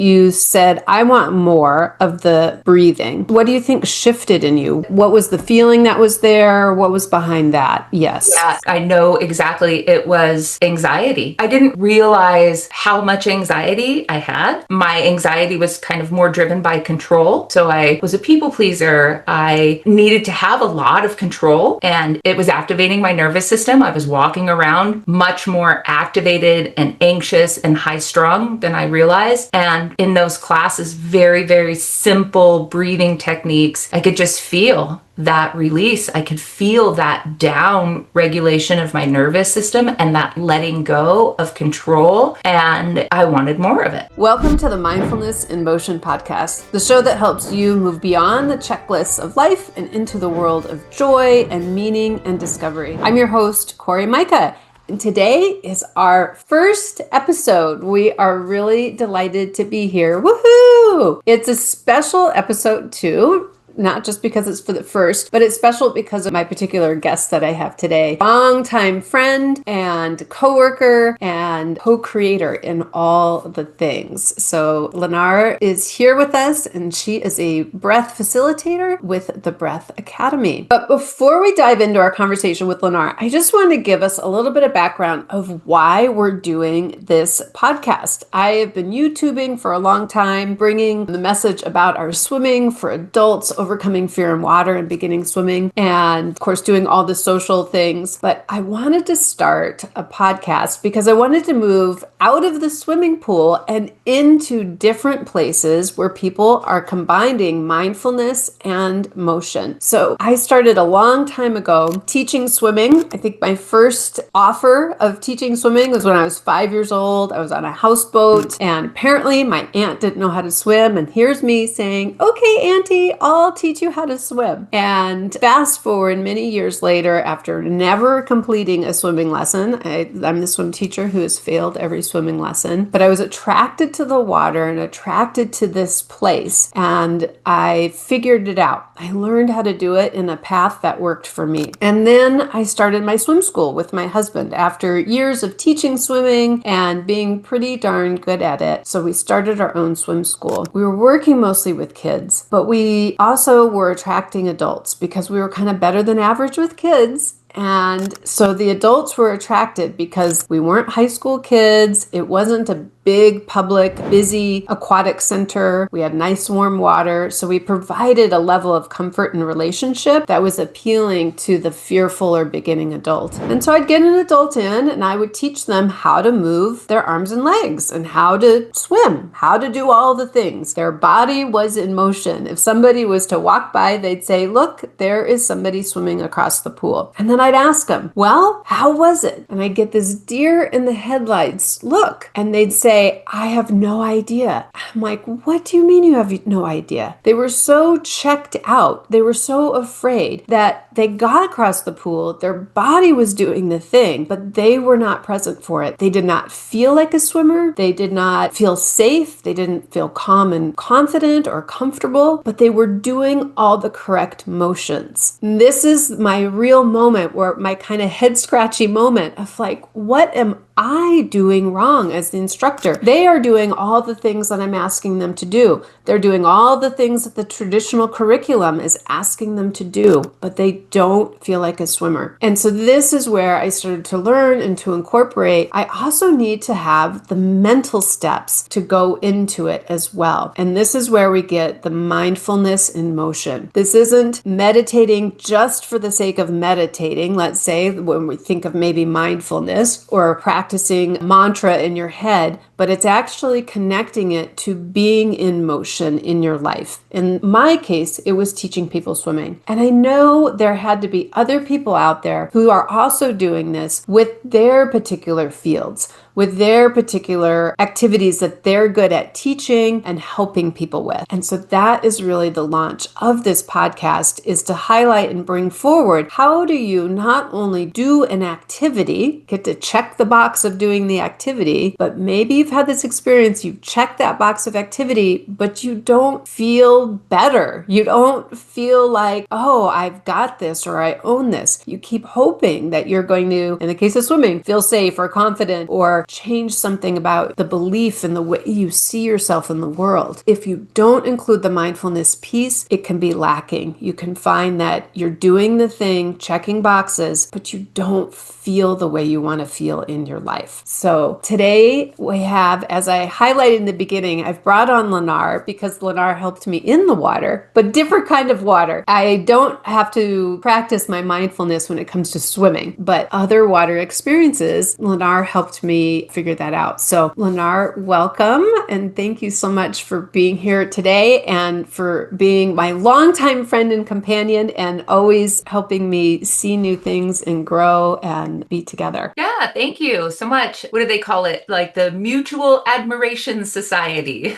you said, I want more of the breathing. What do you think shifted in you? What was the feeling that was there? What was behind that? Yes. Yeah, I know exactly. It was anxiety. I didn't realize how much anxiety I had. My anxiety was kind of more driven by control. So I was a people pleaser. I needed to have a lot of control, and it was activating my nervous system. I was walking around much more activated and anxious and high strung than I realized. And in those classes, very, very simple breathing techniques, I could just feel that release. I could feel that down regulation of my nervous system and that letting go of control. And I wanted more of it. Welcome to the Mindfulness in Motion podcast, the show that helps you move beyond the checklists of life and into the world of joy and meaning and discovery. I'm your host, Corey Micah. And today is our first episode. We are really delighted to be here. Woohoo! It's a special episode too. Not just because it's for the first, but it's special because of my particular guest that I have today. Longtime friend and coworker and co-creator in all the things. So Lynar is here with us, and she is a breath facilitator with the Breath Academy. But before we dive into our conversation with Lynar, I just want to give us a little bit of background of why we're doing this podcast. I have been YouTubing for a long time, bringing the message about our swimming for adults, overcoming fear in water and beginning swimming, and of course doing all the social things. But I wanted to start a podcast because I wanted to move out of the swimming pool and into different places where people are combining mindfulness and motion. So I started a long time ago teaching swimming. I think my first offer of teaching swimming was when I was 5 years old. I was on a houseboat, and apparently my aunt didn't know how to swim, and here's me saying, "Okay, Auntie, I'll teach you how to swim." And fast forward many years later, after never completing a swimming lesson, I'm the swim teacher who has failed every swimming lesson, but I was attracted to the water and attracted to this place, and I figured it out. I learned how to do it in a path that worked for me. And then I started my swim school with my husband after years of teaching swimming and being pretty darn good at it. So we started our own swim school. We were working mostly with kids, but we also were attracting adults because we were kind of better than average with kids. And so the adults were attracted because we weren't high school kids. It wasn't a big, public, busy aquatic center. We had nice warm water. So we provided a level of comfort and relationship that was appealing to the fearful or beginning adult. And so I'd get an adult in and I would teach them how to move their arms and legs and how to swim, how to do all the things. Their body was in motion. If somebody was to walk by, they'd say, "Look, there is somebody swimming across the pool." And then I'd ask them, "Well, how was it?" And I'd get this deer in the headlights look. And they'd say, "I have no idea." I'm like, "What do you mean you have no idea?" They were so checked out. They were so afraid that they got across the pool. Their body was doing the thing, but they were not present for it. They did not feel like a swimmer. They did not feel safe. They didn't feel calm and confident or comfortable, but they were doing all the correct motions. And this is my real moment, where my kind of head scratchy moment of like, what am I doing wrong as the instructor? They are doing all the things that I'm asking them to do. They're doing all the things that the traditional curriculum is asking them to do, but they don't feel like a swimmer. And so this is where I started to learn and to incorporate. I also need to have the mental steps to go into it as well. And this is where we get the mindfulness in motion. This isn't meditating just for the sake of meditating. Let's say when we think of maybe mindfulness or practicing mantra in your head, but it's actually connecting it to being in motion in your life. In my case, it was teaching people swimming. And I know there had to be other people out there who are also doing this with their particular fields, with their particular activities that they're good at teaching and helping people with. And so that is really the launch of this podcast, is to highlight and bring forward, how do you not only do an activity, get to check the box of doing the activity, but maybe you've had this experience, you've checked that box of activity, but you don't feel better. You don't feel like, oh, I've got this or I own this. You keep hoping that you're going to, in the case of swimming, feel safe or confident or or change something about the belief and the way you see yourself in the world. If you don't include the mindfulness piece, it can be lacking. You can find that you're doing the thing, checking boxes, but you don't feel the way you want to feel in your life. So today we have, as I highlighted in the beginning, I've brought on Lynar because Lynar helped me in the water, but different kind of water. I don't have to practice my mindfulness when it comes to swimming, but other water experiences, Lynar helped me figure that out. So Lynar, welcome, and thank you so much for being here today and for being my longtime friend and companion and always helping me see new things and grow and be together. Yeah, thank you so much. What do they call it? Like the Mutual Admiration Society.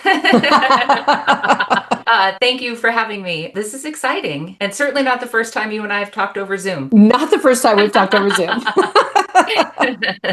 Thank you for having me. This is exciting. And certainly not the first time you and I have talked over Zoom. Not the first time we've talked over Zoom.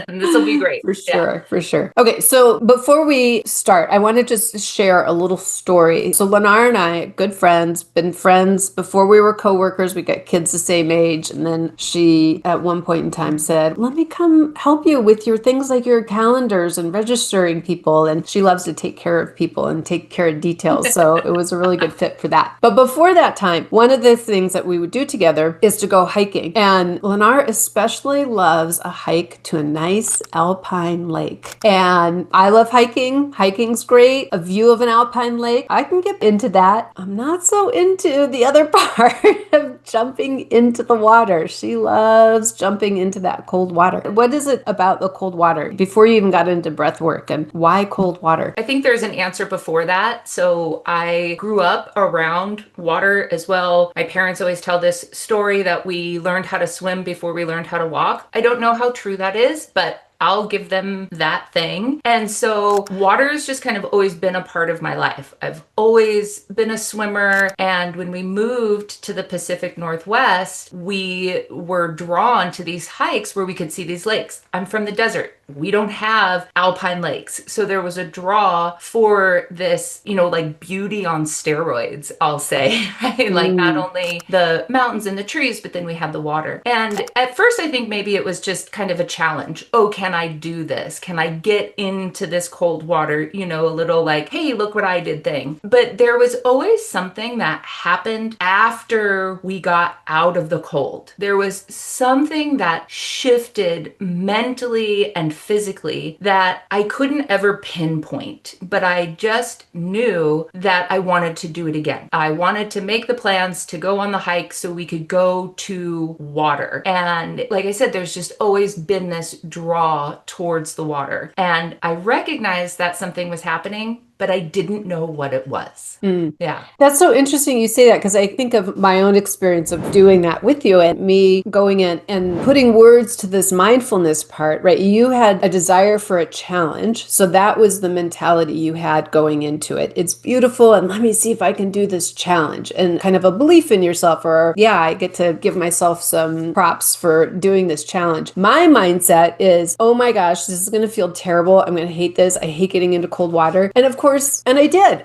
This will be great. For sure, for sure. Okay, so before we start, I want to just share a little story. So Lynar and I, good friends, been friends before we were coworkers. We got kids the same age. And then she, at one point in time, said, let me come help you with your things like your calendars and registering people. And she loves to take care of people and take care of details. So it was a really good fit for that. But before that time, one of the things that we would do together is to go hiking. And Lynar especially loves a hike to a nice alpine lake. And I love hiking. Hiking's great. A view of an alpine lake, I can get into that. I'm not so into the other part of jumping into the water. She loves jumping into that cold water. What is it about the cold water before you even got into breath work, and why cold water? I think there's an answer before that. So I grew up around water as well. My parents always tell this story that we learned how to swim before we learned how to walk. I don't know how true that is, but I'll give them that thing. And so water's just kind of always been a part of my life. I've always been a swimmer. And when we moved to the Pacific Northwest, we were drawn to these hikes where we could see these lakes. I'm from the desert. We don't have alpine lakes. So there was a draw for this, like beauty on steroids, I'll say, right? Like not only the mountains and the trees, but then we had the water. And at first, I think maybe it was just kind of a challenge. Oh, can I do this? Can I get into this cold water? A little like, hey, look what I did thing. But there was always something that happened after we got out of the cold. There was something that shifted mentally and physically that I couldn't ever pinpoint, but I just knew that I wanted to do it again. I wanted to make the plans to go on the hike so we could go to water. And like I said, there's just always been this draw towards the water. And I recognized that something was happening, but I didn't know what it was. Yeah. That's so interesting you say that, because I think of my own experience of doing that with you and me going in and putting words to this mindfulness part, right? You had a desire for a challenge. So that was the mentality you had going into it. It's beautiful, and let me see if I can do this challenge, and kind of a belief in yourself, or yeah, I get to give myself some props for doing this challenge. My mindset is, oh my gosh, this is going to feel terrible. I'm going to hate this. I hate getting into cold water. And of course, and I did.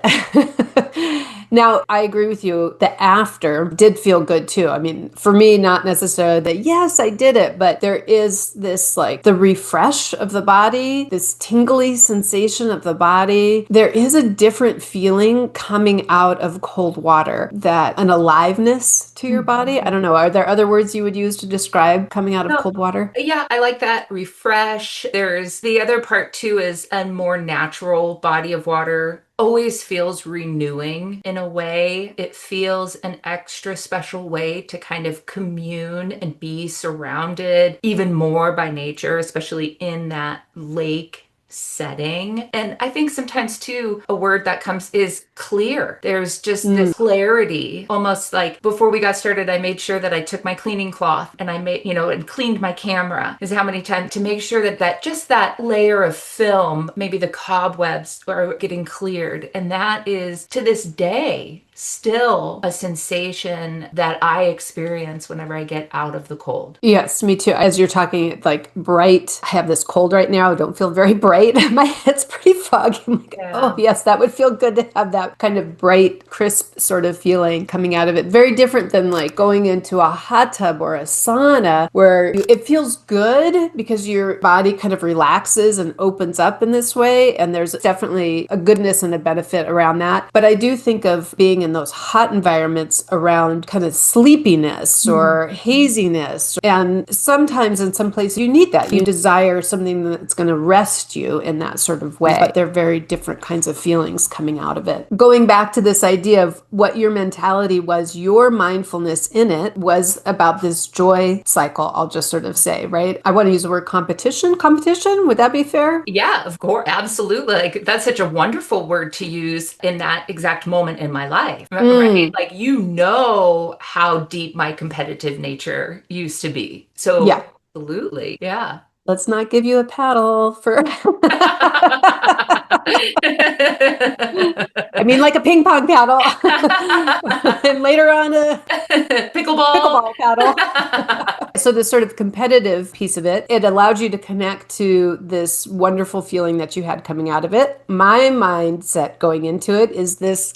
Now, I agree with you. The after did feel good too. I mean, for me, not necessarily that, yes, I did it, but there is this like the refresh of the body, this tingly sensation of the body. There is a different feeling coming out of cold water, that an aliveness to your body. I don't know. Are there other words you would use to describe coming out of cold water? Yeah, I like that. Refresh. There's the other part too, is a more natural body of water always feels renewing in a way. It feels an extra special way to kind of commune and be surrounded even more by nature, especially in that lake setting. And I think sometimes too, a word that comes is clear. There's just this clarity, almost like before we got started, I made sure that I took my cleaning cloth and I made, and cleaned my camera, is how many times to make sure that just that layer of film, maybe the cobwebs are getting cleared. And that is to this day still a sensation that I experience whenever I get out of the cold. Yes, me too. As you're talking, like bright, I have this cold right now. I don't feel very bright. My head's pretty foggy. I'm like, oh, Yeah. yes, that would feel good to have that kind of bright, crisp sort of feeling coming out of it. Very different than like going into a hot tub or a sauna where it feels good because your body kind of relaxes and opens up in this way. And there's definitely a goodness and a benefit around that. But I do think of being in those hot environments around kind of sleepiness or haziness. And sometimes in some places you need that. You desire something that's going to rest you in that sort of way. But they're very different kinds of feelings coming out of it. Going back to this idea of what your mentality was, your mindfulness in it was about this joy cycle, I'll just sort of say, right? I want to use the word competition. Competition, would that be fair? Yeah, of course. Absolutely. Like that's such a wonderful word to use in that exact moment in my life, right? Like, you know how deep my competitive nature used to be. So Yeah. absolutely. Yeah. Let's not give you a paddle for. I mean, like a ping pong paddle, and later on a Pickleball. pickleball paddle. So the sort of competitive piece of it, it allowed you to connect to this wonderful feeling that you had coming out of it. My mindset going into it is this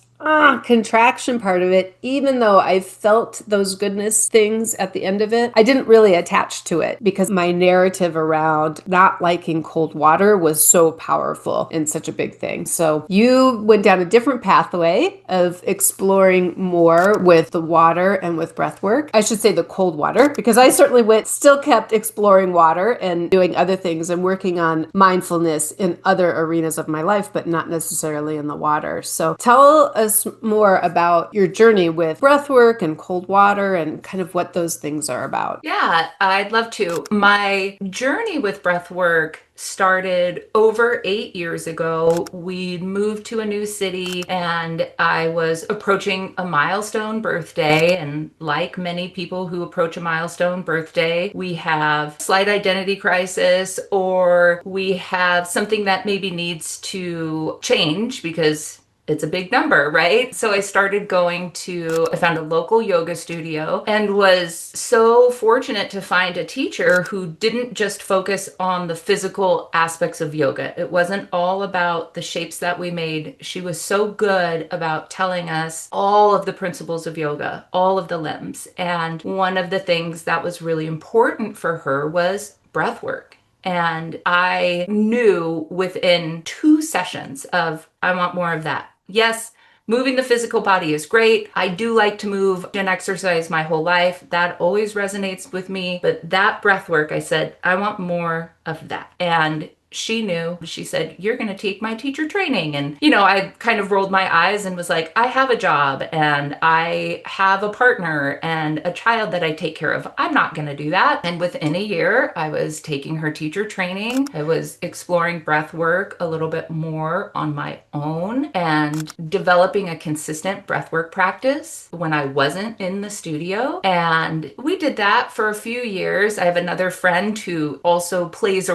contraction part of it, even though I felt those goodness things at the end of it, I didn't really attach to it because my narrative around not liking cold water was so powerful and such a big thing. So you went down a different pathway of exploring more with the water and with breath work. I should say the cold water, because I certainly still kept exploring water and doing other things and working on mindfulness in other arenas of my life, but not necessarily in the water. So tell us more about your journey with breathwork and cold water and kind of what those things are about. Yeah, I'd love to. My journey with breathwork started over 8 years ago. We moved to a new city and I was approaching a milestone birthday. And like many people who approach a milestone birthday, we have slight identity crisis, or we have something that maybe needs to change because it's a big number, right? So I found a local yoga studio and was so fortunate to find a teacher who didn't just focus on the physical aspects of yoga. It wasn't all about the shapes that we made. She was so good about telling us all of the principles of yoga, all of the limbs. And one of the things that was really important for her was breath work. And I knew within 2 sessions of, I want more of that. Yes, moving the physical body is great. I do like to move and exercise my whole life. That always resonates with me. But that breath work, I said, I want more of that. And she knew. She said, you're going to take my teacher training. And, I kind of rolled my eyes and was like, I have a job and I have a partner and a child that I take care of. I'm not going to do that. And within a year, I was taking her teacher training. I was exploring breath work a little bit more on my own and developing a consistent breath work practice when I wasn't in the studio. And we did that for a few years. I have another friend who also plays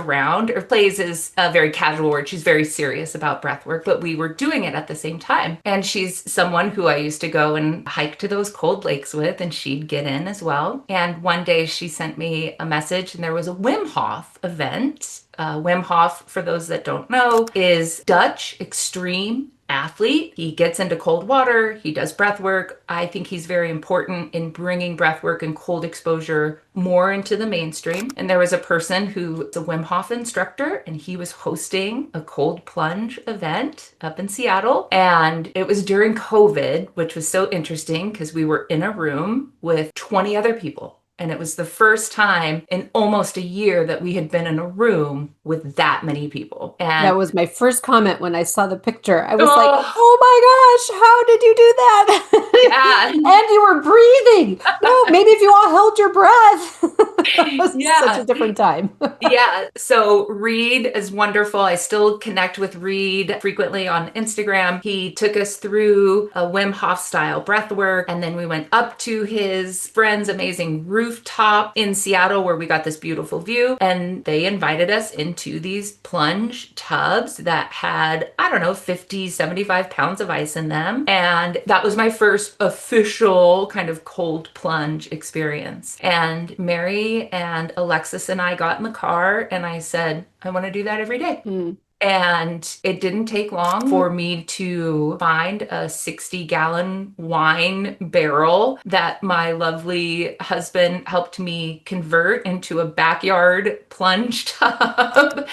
is a very casual word. She's very serious about breath work, but we were doing it at the same time. And she's someone who I used to go and hike to those cold lakes with, and she'd get in as well. And one day she sent me a message and there was a Wim Hof event. Wim Hof, for those that don't know, is Dutch extreme athlete. He gets into cold water. He does breath work. I think he's very important in bringing breath work and cold exposure more into the mainstream. And there was a person who was a Wim Hof instructor, and he was hosting a cold plunge event up in Seattle. And it was during COVID, which was so interesting because we were in a room with 20 other people. And it was the first time in almost a year that we had been in a room with that many people. And that was my first comment when I saw the picture. I was like, oh my gosh, how did you do that? Yeah. And you were breathing. No, maybe if you all held your breath. It was such Yeah. a different time. Yeah. So Reed is wonderful. I still connect with Reed frequently on Instagram. He took us through a Wim Hof style breath work. And then we went up to his friend's amazing rooftop in Seattle where we got this beautiful view. And they invited us into these plunge tubs that had, I don't know, 50, 75 pounds of ice in them. And that was my first official kind of cold plunge experience. And Mary and Alexis and I got in the car and I said, I want to do that every day. And it didn't take long for me to find a 60-gallon wine barrel that my lovely husband helped me convert into a backyard plunge tub.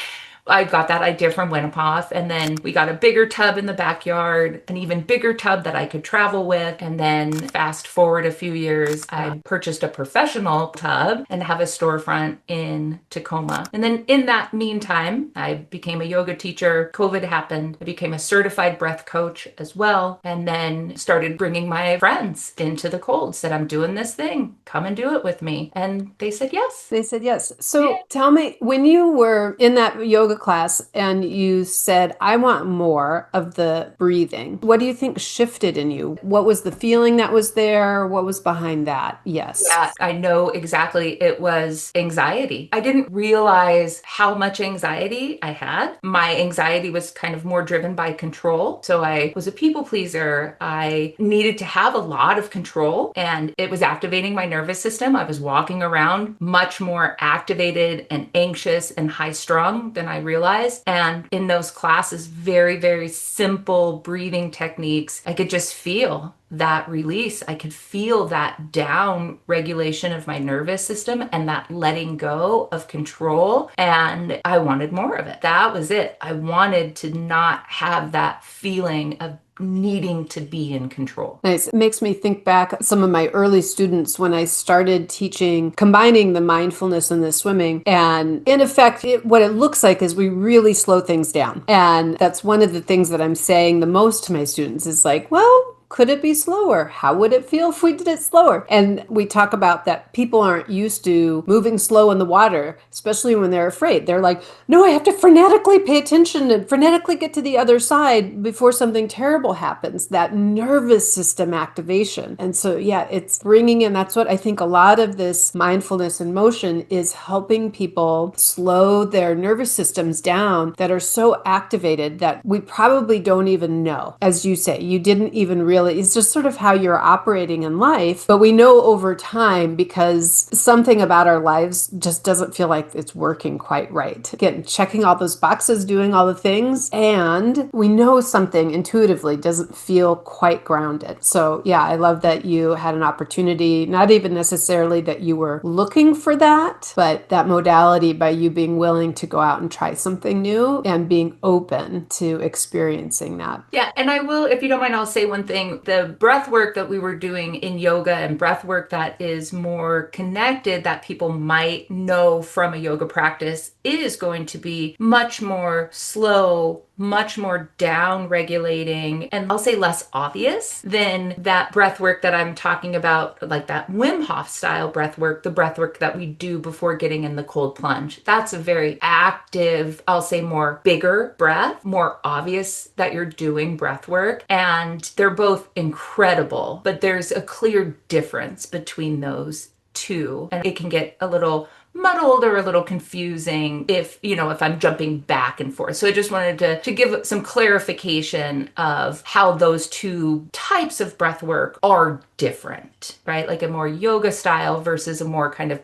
I got that idea from Winnipeg, and then we got a bigger tub in the backyard, an even bigger tub that I could travel with. And then fast forward a few years, I purchased a professional tub and have a storefront in Tacoma. And then in that meantime, I became a yoga teacher. COVID happened. I became a certified breath coach as well, and then started bringing my friends into the cold. Said, I'm doing this thing. Come and do it with me. And they said yes. They said yes. So tell me, when you were in that yoga class and you said, I want more of the breathing, what do you think shifted in you? What was the feeling that was there? What was behind that? Yes. Yeah, I know exactly. It was anxiety. I didn't realize how much anxiety I had. My anxiety was kind of more driven by control. So I was a people pleaser. I needed to have a lot of control, and it was activating my nervous system. I was walking around much more activated and anxious and high strung than I realized. And in those classes, very, very simple breathing techniques, I could just feel that release. I could feel that down regulation of my nervous system and that letting go of control. And I wanted more of it. That was it. I wanted to not have that feeling of needing to be in control. Nice. It makes me think back some of my early students when I started teaching, combining the mindfulness and the swimming. And in effect, what it looks like is we really slow things down. And that's one of the things that I'm saying the most to my students is like, well, could it be slower? How would it feel if we did it slower? And we talk about that people aren't used to moving slow in the water, especially when they're afraid. They're like, no, I have to frenetically pay attention and frenetically get to the other side before something terrible happens, that nervous system activation. And so, yeah, it's bringing in, that's what I think a lot of this mindfulness in motion is helping people slow their nervous systems down that are so activated that we probably don't even know. As you say, you didn't even realize. It's just sort of how you're operating in life. But we know over time because something about our lives just doesn't feel like it's working quite right. Again, checking all those boxes, doing all the things, and we know something intuitively doesn't feel quite grounded. So yeah, I love that you had an opportunity, not even necessarily that you were looking for that, but that modality by you being willing to go out and try something new and being open to experiencing that. Yeah, and I will, if you don't mind, I'll say one thing. The breath work that we were doing in yoga and breath work that is more connected that people might know from a yoga practice is going to be much more slow, much more down regulating, and I'll say less obvious than that breath work that I'm talking about, like that Wim Hof style breath work, the breath work that we do before getting in the cold plunge. That's a very active, I'll say more bigger breath, more obvious that you're doing breath work. And they're both incredible, but there's a clear difference between those two. And it can get a little muddled or a little confusing if I'm jumping back and forth. So I just wanted to give some clarification of how those two types of breath work are different, right? Like a more yoga style versus a more kind of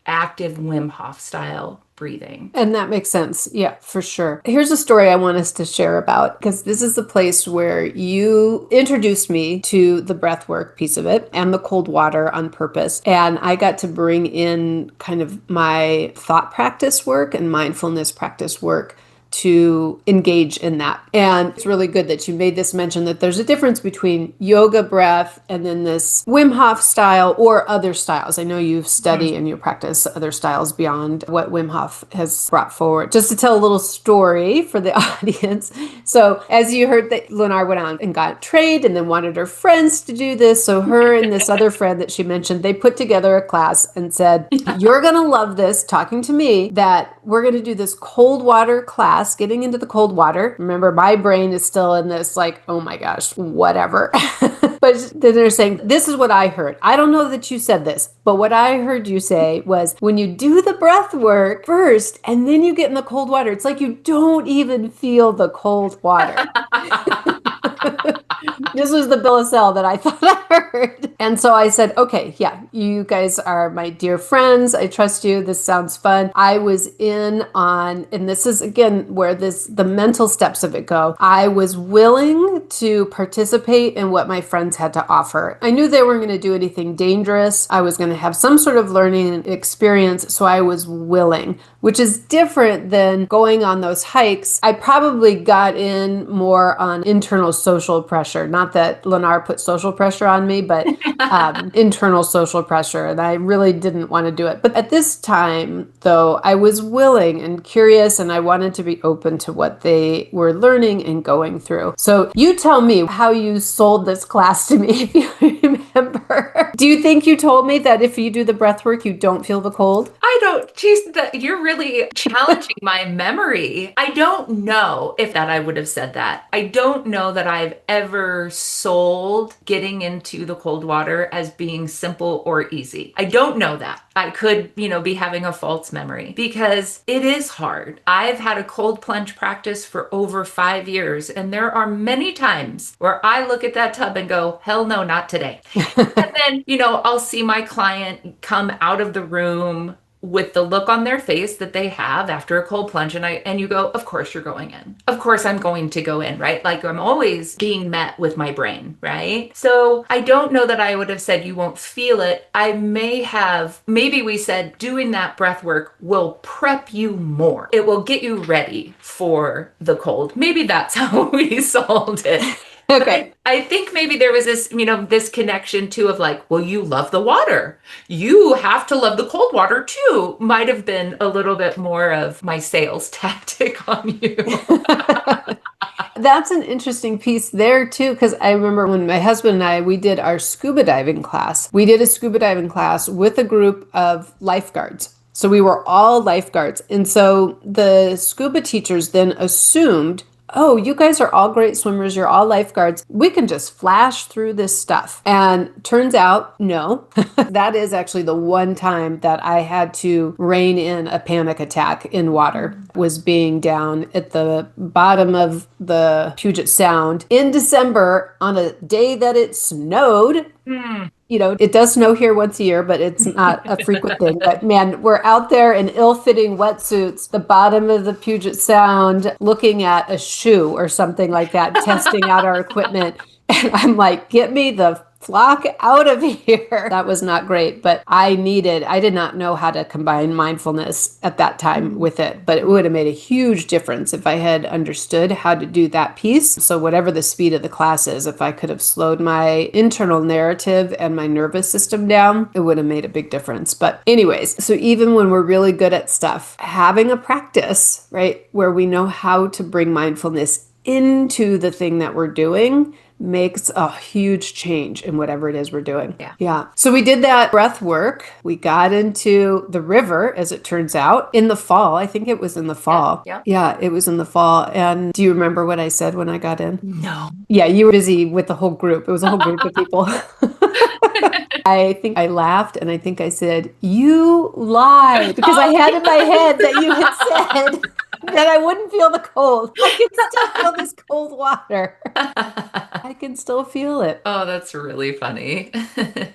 active Wim Hof style breathing. And that makes sense. Yeah, for sure. Here's a story I want us to share about, because this is the place where you introduced me to the breath work piece of it and the cold water on purpose. And I got to bring in kind of my thought practice work and mindfulness practice work to engage in that. And it's really good that you made this mention that there's a difference between yoga breath and then this Wim Hof style or other styles. I know you've studied and you practice other styles beyond what Wim Hof has brought forward. Just to tell a little story for the audience. So as you heard that Lynar went on and got trained and then wanted her friends to do this. So her and this other friend that she mentioned, they put together a class and said, you're going to love this, talking to me, that we're going to do this cold water class, getting into the cold water. Remember, my brain is still in this like, oh my gosh, whatever. But then they're saying, this is what I heard. I don't know that you said this, but what I heard you say was when you do the breath work first and then you get in the cold water, it's like you don't even feel the cold water. This was the bill of sale that I thought I heard. And so I said, okay, yeah, you guys are my dear friends. I trust you. This sounds fun. I was in on, and this is again where the mental steps of it go. I was willing to participate in what my friends had to offer. I knew they weren't going to do anything dangerous. I was going to have some sort of learning experience. So I was willing, which is different than going on those hikes. I probably got in more on internal social pressure. Not that Lynar put social pressure on me, but internal social pressure. And I really didn't want to do it. But at this time, though, I was willing and curious, and I wanted to be open to what they were learning and going through. So you tell me how you sold this class to me, if you remember. Do you think you told me that if you do the breath work, you don't feel the cold? I don't, geez, you're really challenging my memory. I don't know if that I would have said that. I don't know that I've ever sold getting into the cold water as being simple or easy. I don't know that. I could, be having a false memory because it is hard. I've had a cold plunge practice for over 5 years, and there are many times where I look at that tub and go, hell no, not today. And then, I'll see my client come out of the room with the look on their face that they have after a cold plunge. And you go, of course you're going in. Of course I'm going to go in, right? Like I'm always being met with my brain, right? So I don't know that I would have said you won't feel it. Maybe we said doing that breath work will prep you more. It will get you ready for the cold. Maybe that's how we sold it. Okay. I think maybe there was this, this connection too of like, well, you love the water. You have to love the cold water too. Might have been a little bit more of my sales tactic on you. That's an interesting piece there too, because I remember when my husband and we did our scuba diving class. We did a scuba diving class with a group of lifeguards. So we were all lifeguards. And so the scuba teachers then assumed, oh, you guys are all great swimmers. You're all lifeguards. We can just flash through this stuff. And turns out, no. That is actually the one time that I had to rein in a panic attack in water, was being down at the bottom of the Puget Sound in December on a day that it snowed. It does snow here once a year, but it's not a frequent thing. But man, we're out there in ill-fitting wetsuits, the bottom of the Puget Sound, looking at a shoe or something like that, testing out our equipment. And I'm like, get me the flock out of here. That was not great, but I did not know how to combine mindfulness at that time with it, but it would have made a huge difference if I had understood how to do that piece. So whatever the speed of the class is, if I could have slowed my internal narrative and my nervous system down, it would have made a big difference. But anyways, so even when we're really good at stuff, having a practice, right, where we know how to bring mindfulness into the thing that we're doing makes a huge change in whatever it is we're doing. Yeah. So we did that breath work. We got into the river, as it turns out, in the fall. I think it was in the fall. Yeah, it was in the fall. And do you remember what I said when I got in? No. Yeah, you were busy with the whole group. It was a whole group of people. I think I laughed and I think I said, you lied, because I had in my head that you had said that I wouldn't feel the cold. I can still feel this cold water. I can can still feel it. Oh, that's really funny.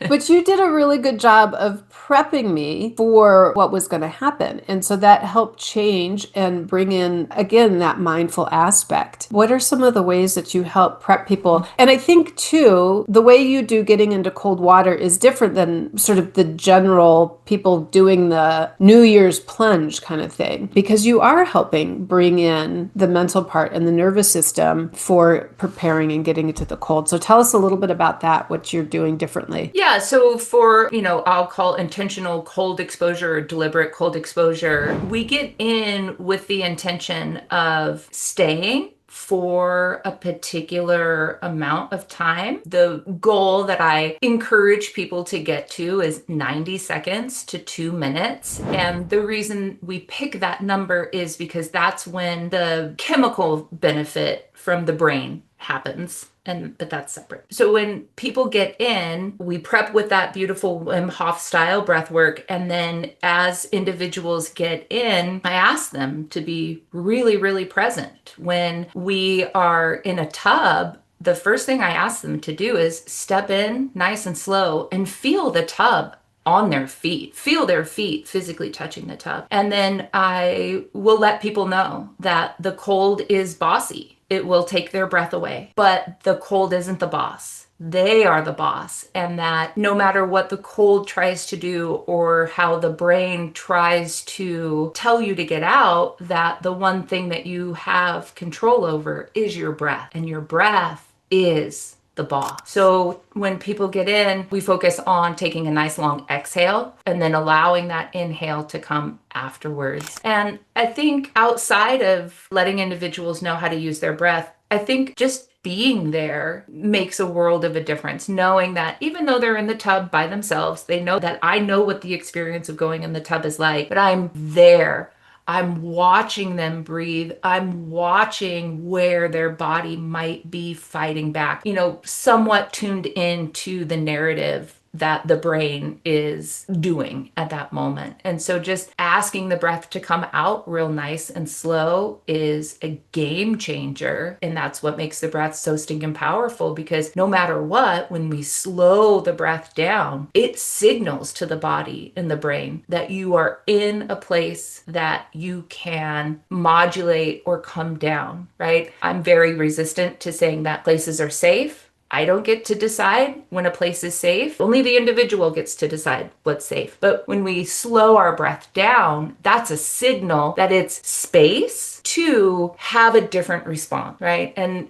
But you did a really good job of prepping me for what was going to happen. And so that helped change and bring in, again, that mindful aspect. What are some of the ways that you help prep people? And I think, too, the way you do getting into cold water is different than sort of the general people doing the New Year's plunge kind of thing, because you are helping bring in the mental part and the nervous system for preparing and getting into the cold. So tell us a little bit about that, what you're doing differently. Yeah, so for, I'll call intentional cold exposure or deliberate cold exposure, we get in with the intention of staying for a particular amount of time. The goal that I encourage people to get to is 90 seconds to 2 minutes. And the reason we pick that number is because that's when the chemical benefit from the brain happens. But that's separate. So when people get in, we prep with that beautiful Wim Hof style breath work. And then as individuals get in, I ask them to be really, really present. When we are in a tub, the first thing I ask them to do is step in nice and slow and feel the tub on their feet, feel their feet physically touching the tub. And then I will let people know that the cold is bossy. It will take their breath away, but the cold isn't the boss. They are the boss. And that no matter what the cold tries to do or how the brain tries to tell you to get out, that the one thing that you have control over is your breath. And your breath is the boss. So when people get in, we focus on taking a nice long exhale and then allowing that inhale to come afterwards. And I think outside of letting individuals know how to use their breath, I think just being there makes a world of a difference. Knowing that even though they're in the tub by themselves, they know that I know what the experience of going in the tub is like, but I'm there. I'm watching them breathe. I'm watching where their body might be fighting back, somewhat tuned into the narrative that the brain is doing at that moment. And so just asking the breath to come out real nice and slow is a game changer. And that's what makes the breath so stinking powerful, because no matter what, when we slow the breath down, it signals to the body and the brain that you are in a place that you can modulate or come down, right? I'm very resistant to saying that places are safe. I don't get to decide when a place is safe. Only the individual gets to decide what's safe. But when we slow our breath down, that's a signal that it's space to have a different response, right? And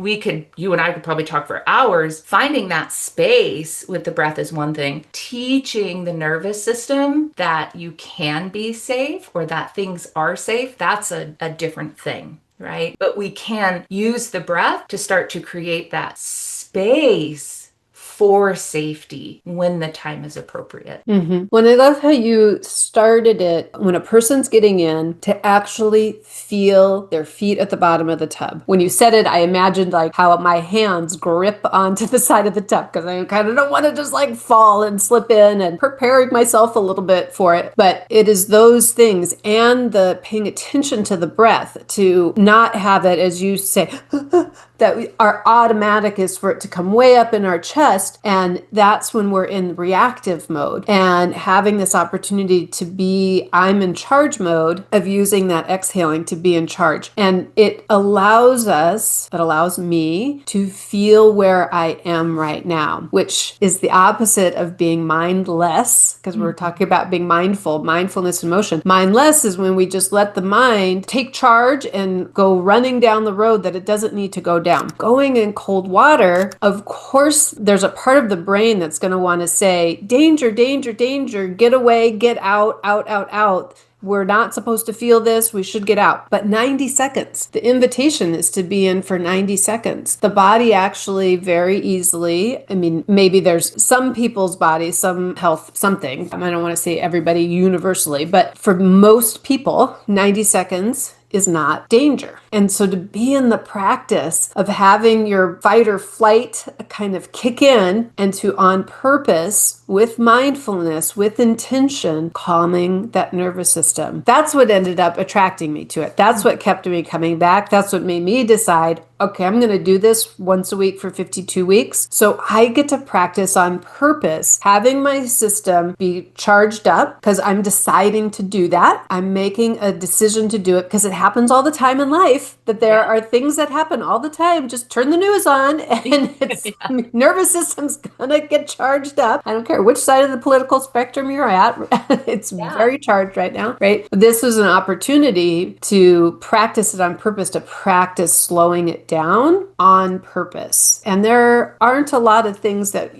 you and I could probably talk for hours. Finding that space with the breath is one thing. Teaching the nervous system that you can be safe or that things are safe, that's a different thing, right? But we can use the breath to start to create that space for safety when the time is appropriate. Mm-hmm. Well, I love how you started it when a person's getting in to actually feel their feet at the bottom of the tub. When you said it, I imagined like how my hands grip onto the side of the tub because I kind of don't want to just like fall and slip in, and preparing myself a little bit for it. But it is those things and the paying attention to the breath, to not have it, as you say, that our automatic is for it to come way up in our chest. And that's when we're in reactive mode. And having this opportunity to be I'm in charge mode of using that exhaling to be in charge. And it allows me to feel where I am right now, which is the opposite of being mindless, because we're talking about being mindful, mindfulness in motion. Mindless is when we just let the mind take charge and go running down the road that it doesn't need to go down. Going in cold water, of course, there's a part of the brain that's going to want to say, danger, danger, danger, get away, get out, out, out, out. We're not supposed to feel this. We should get out. But 90 seconds, the invitation is to be in for 90 seconds. The body actually very easily, maybe there's some people's bodies, some health, something. I don't want to say everybody universally, but for most people, 90 seconds is not danger. And so to be in the practice of having your fight or flight kind of kick in, and to on purpose, with mindfulness, with intention, calming that nervous system. That's what ended up attracting me to it. That's what kept me coming back. That's what made me decide, okay, I'm going to do this once a week for 52 weeks. So I get to practice on purpose, having my system be charged up because I'm deciding to do that. I'm making a decision to do it because it happens all the time in life, that there Yeah. are things that happen all the time. Just turn the news on and it's Yeah. nervous system's going to get charged up. I don't care which side of the political spectrum you're at. It's Yeah. very charged right now, right? This is an opportunity to practice it on purpose, to practice slowing it down on purpose. And there aren't a lot of things that,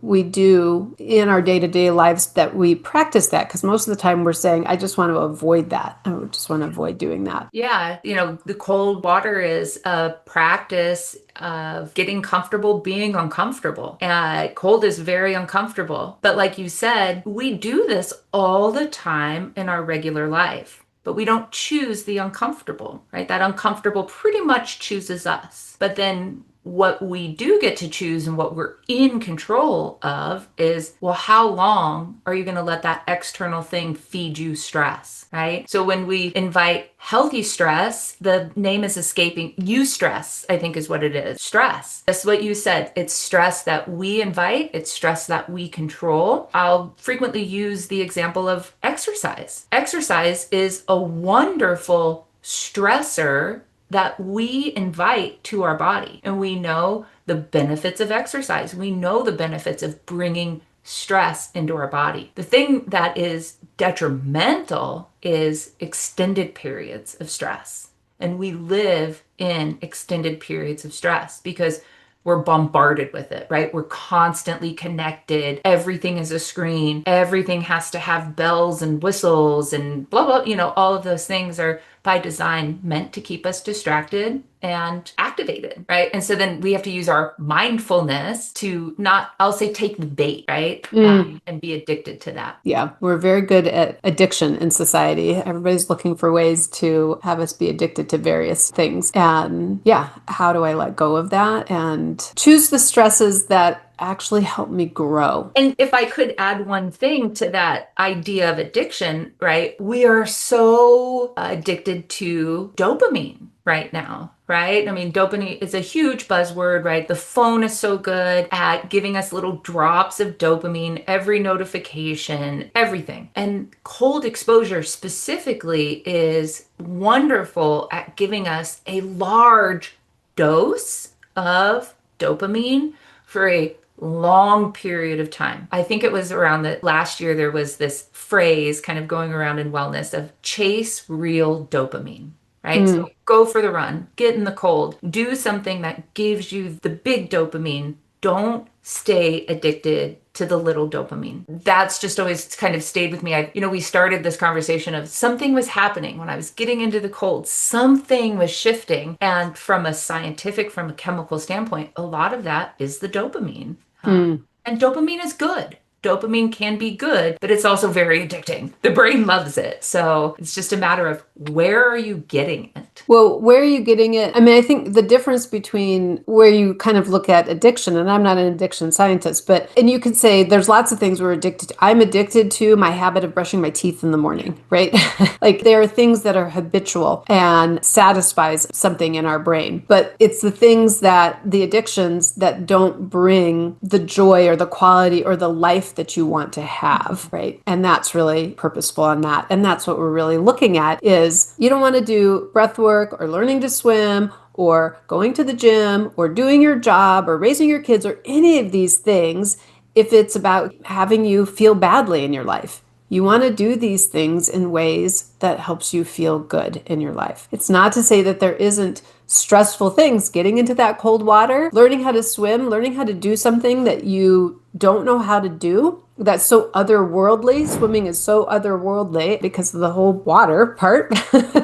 we do in our day-to-day lives that we practice that, because most of the time we're saying, I just want to avoid that. I just want to avoid doing that. Yeah, the cold water is a practice of getting comfortable being uncomfortable. And cold is very uncomfortable. But like you said, we do this all the time in our regular life. But we don't choose the uncomfortable, right? That uncomfortable pretty much chooses us. But then what we do get to choose and what we're in control of is, well, how long are you going to let that external thing feed you stress, right? So when we invite healthy stress, the name is escaping, eustress, I think is what it is. Stress. That's what you said. It's stress that we invite. It's stress that we control. I'll frequently use the example of exercise. Exercise is a wonderful stressor that we invite to our body. And we know the benefits of exercise. We know the benefits of bringing stress into our body. The thing that is detrimental is extended periods of stress. And we live in extended periods of stress because we're bombarded with it, right? We're constantly connected. Everything is a screen. Everything has to have bells and whistles and blah, blah. All of those things are by design meant to keep us distracted and activated, right? And so then we have to use our mindfulness to not, I'll say, take the bait, right? And be addicted to that. Yeah, we're very good at addiction in society. Everybody's looking for ways to have us be addicted to various things. And yeah, how do I let go of that and choose the stresses that actually help me grow? And if I could add one thing to that idea of addiction, right? We are so addicted to dopamine right now, right? I mean, dopamine is a huge buzzword, right? The phone is so good at giving us little drops of dopamine, every notification, everything. And cold exposure specifically is wonderful at giving us a large dose of dopamine for a long period of time. I think it was around the last year there was this phrase kind of going around in wellness of chase real dopamine, right? So go for the run, get in the cold, do something that gives you the big dopamine. Don't stay addicted to the little dopamine. That's just always kind of stayed with me. We started this conversation of something was happening when I was getting into the cold. Something was shifting. And from a scientific, from a chemical standpoint, a lot of that is the dopamine. And dopamine is good. Dopamine can be good, but it's also very addicting. The brain loves it. So it's just a matter of where are you getting it? Well, where are you getting it? I mean, I think the difference between where you kind of look at addiction, and I'm not an addiction scientist, and you could say there's lots of things we're addicted to. I'm addicted to my habit of brushing my teeth in the morning, right? Like there are things that are habitual and satisfies something in our brain, but it's the things the addictions that don't bring the joy or the quality or the life that you want to have, right? And that's really purposeful on that. And that's what we're really looking at is you don't want to do breath work or learning to swim or going to the gym or doing your job or raising your kids or any of these things if it's about having you feel badly in your life. You want to do these things in ways that helps you feel good in your life. It's not to say that there isn't stressful things, getting into that cold water, learning how to swim, learning how to do something that you don't know how to do. That's so otherworldly. Swimming is so otherworldly because of the whole water part.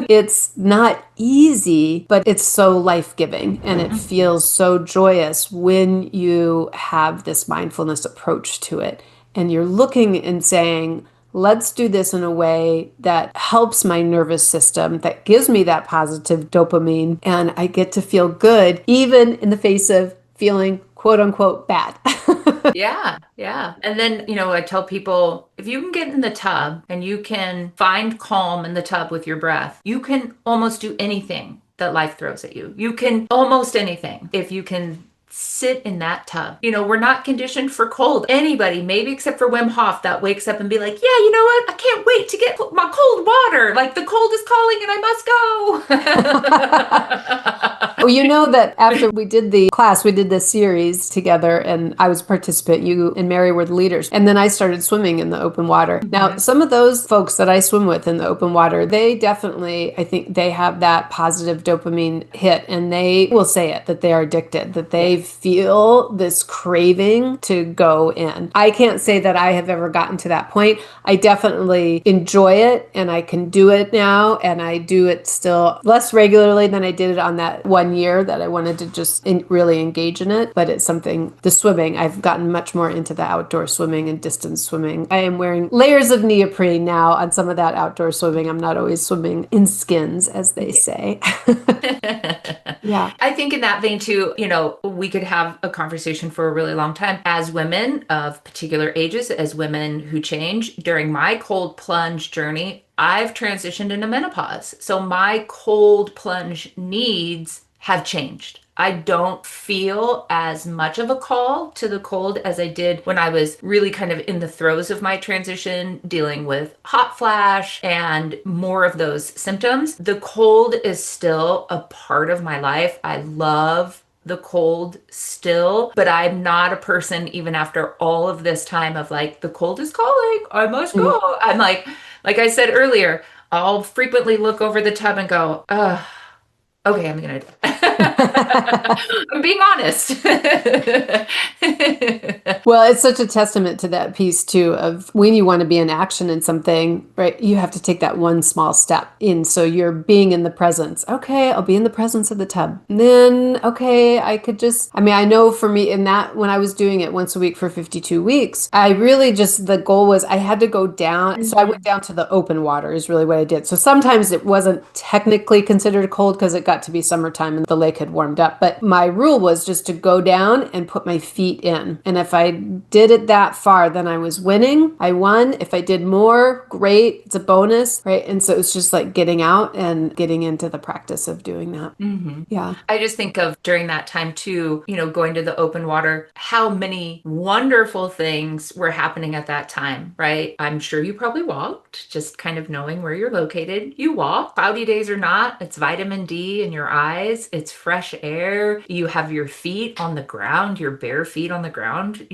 It's not easy, but it's so life-giving and it feels so joyous when you have this mindfulness approach to it. And you're looking and saying, let's do this in a way that helps my nervous system, that gives me that positive dopamine, and I get to feel good, even in the face of feeling quote unquote bad. Yeah, yeah. And then, I tell people if you can get in the tub and you can find calm in the tub with your breath, you can almost do anything that life throws at you. You can almost anything if you can sit in that tub. We're not conditioned for cold. Anybody, maybe except for Wim Hof, that wakes up and be like, yeah, you know what? I can't wait to get my cold water. Like the cold is calling and I must go. Well, you know that after we did the class, we did this series together and I was a participant. You and Mary were the leaders. And then I started swimming in the open water. Now, some of those folks that I swim with in the open water, they definitely, I think they have that positive dopamine hit and they will say it, that they are addicted, that they feel this craving to go in. I can't say that I have ever gotten to that point. I definitely enjoy it and I can do it now. And I do it still less regularly than I did it on that one year that I wanted to just really engage in it. But it's something, the swimming, I've gotten much more into the outdoor swimming and distance swimming. I am wearing layers of neoprene now on some of that outdoor swimming. I'm not always swimming in skins, as they say. Yeah. I think in that vein too, we could have a conversation for a really long time. As women of particular ages, as women who change, during my cold plunge journey, I've transitioned into menopause. So my cold plunge needs have changed. I don't feel as much of a call to the cold as I did when I was really kind of in the throes of my transition, dealing with hot flash and more of those symptoms. The cold is still a part of my life. I love the cold still, but I'm not a person, even after all of this time of like, the cold is calling, I must go. I'm like I said earlier, I'll frequently look over the tub and go, okay, I'm going to do it. I'm being honest. Well, it's such a testament to that piece too of when you want to be in action in something, right? You have to take that one small step in. So you're being in the presence. Okay, I'll be in the presence of the tub. And then, okay, I know for me in that, when I was doing it once a week for 52 weeks, I really the goal was I had to go down. So I went down to the open water is really what I did. So sometimes it wasn't technically considered cold because it got to be summertime and the lake had warmed up. But my rule was just to go down and put my feet in. And if I did it that far, then I was winning. I won. If I did more, great. It's a bonus, right? And so it's just like getting out and getting into the practice of doing that. Yeah. I just think of during that time too, going to the open water, how many wonderful things were happening at that time, right? I'm sure you probably walked, just kind of knowing where you're located. You walk, cloudy days or not, it's vitamin D in your eyes, it's fresh air. You have your feet on the ground, your bare feet on the ground,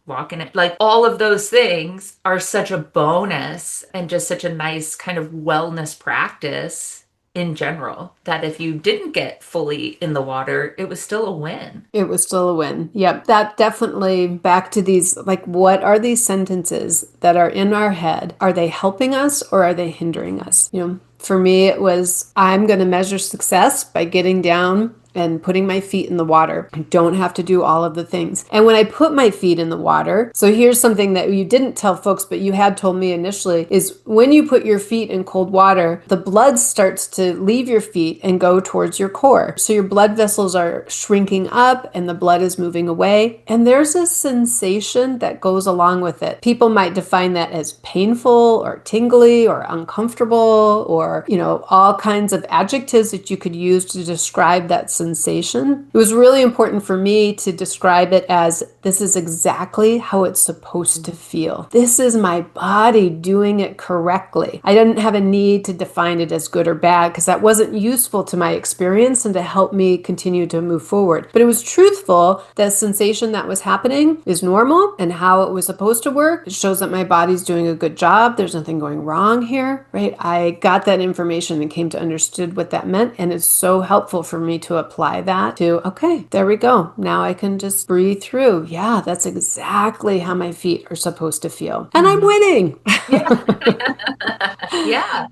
walking it. Like all of those things are such a bonus and just such a nice kind of wellness practice in general, that if you didn't get fully in the water, it was still a win. It was still a win. Yep. That definitely back to these, like, what are these sentences that are in our head? Are they helping us or are they hindering us? For me, it was, I'm going to measure success by getting down and putting my feet in the water. I don't have to do all of the things. And when I put my feet in the water, so here's something that you didn't tell folks, but you had told me initially, is when you put your feet in cold water, the blood starts to leave your feet and go towards your core. So your blood vessels are shrinking up and the blood is moving away. And there's a sensation that goes along with it. People might define that as painful or tingly or uncomfortable or, all kinds of adjectives that you could use to describe that sensation. It was really important for me to describe it as, this is exactly how it's supposed to feel. This is my body doing it correctly. I didn't have a need to define it as good or bad because that wasn't useful to my experience and to help me continue to move forward. But it was truthful. The sensation that was happening is normal and how it was supposed to work. It shows that my body's doing a good job. There's nothing going wrong here, right? I got that information and came to understand what that meant. And it's so helpful for me to apply that to, okay, there we go. Now I can just breathe through. Yeah, that's exactly how my feet are supposed to feel. And I'm winning. Yeah.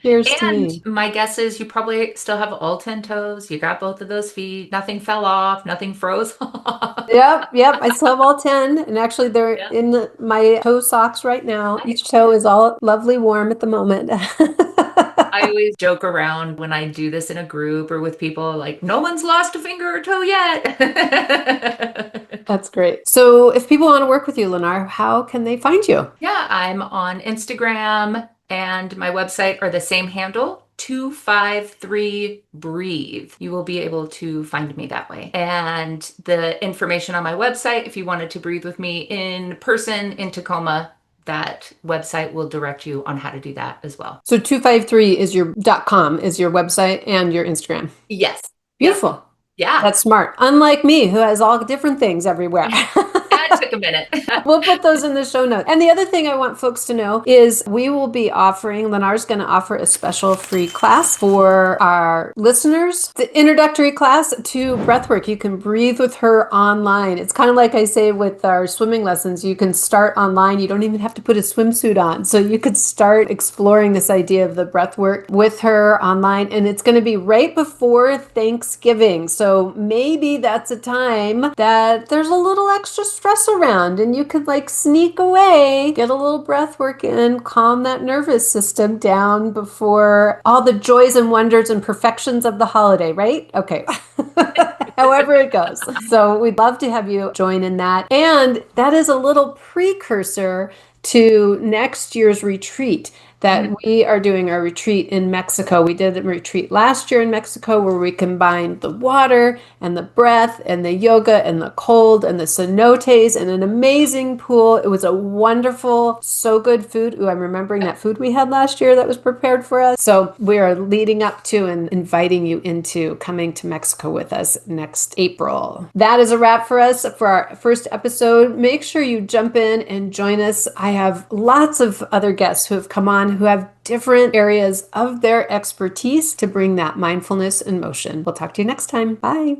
Cheers And to me. my guess is you probably still have all 10 toes. You got both of those feet. Nothing fell off. Nothing froze off. Yep. I still have all 10. And actually, they're in my toe socks right now. Nice. Each toe is all lovely warm at the moment. I always joke around when I do this in a group or with people, like, no one's lost a finger or toe yet. That's great. So if people want to work with you, Lynar, how can they find you? Yeah, I'm on Instagram and my website are the same handle, 253 breathe. You will be able to find me that way. And the information on my website, if you wanted to breathe with me in person in Tacoma, that website will direct you on how to do that as well. So 253 is your .com is your website and your Instagram. Yes. Beautiful. Yep. Yeah. That's smart. Unlike me, who has all different things everywhere. That took a minute. We'll put those in the show notes. And the other thing I want folks to know is we will be offering, Lynar's going to offer a special free class for our listeners, the introductory class to breathwork. You can breathe with her online. It's kind of like I say with our swimming lessons, you can start online. You don't even have to put a swimsuit on. So you could start exploring this idea of the breathwork with her online. And it's going to be right before Thanksgiving. So maybe that's a time that there's a little extra stress around and you could like sneak away, get a little breath work in, calm that nervous system down before all the joys and wonders and perfections of the holiday, right? Okay. However it goes. So we'd love to have you join in that. And that is a little precursor to next year's retreat that we are doing our retreat in Mexico. We did a retreat last year in Mexico where we combined the water and the breath and the yoga and the cold and the cenotes and an amazing pool. It was a wonderful, so good food. Ooh, I'm remembering that food we had last year that was prepared for us. So we are leading up to and inviting you into coming to Mexico with us next April. That is a wrap for us for our first episode. Make sure you jump in and join us. I have lots of other guests who have come on who have different areas of their expertise to bring that mindfulness in motion. We'll talk to you next time. Bye.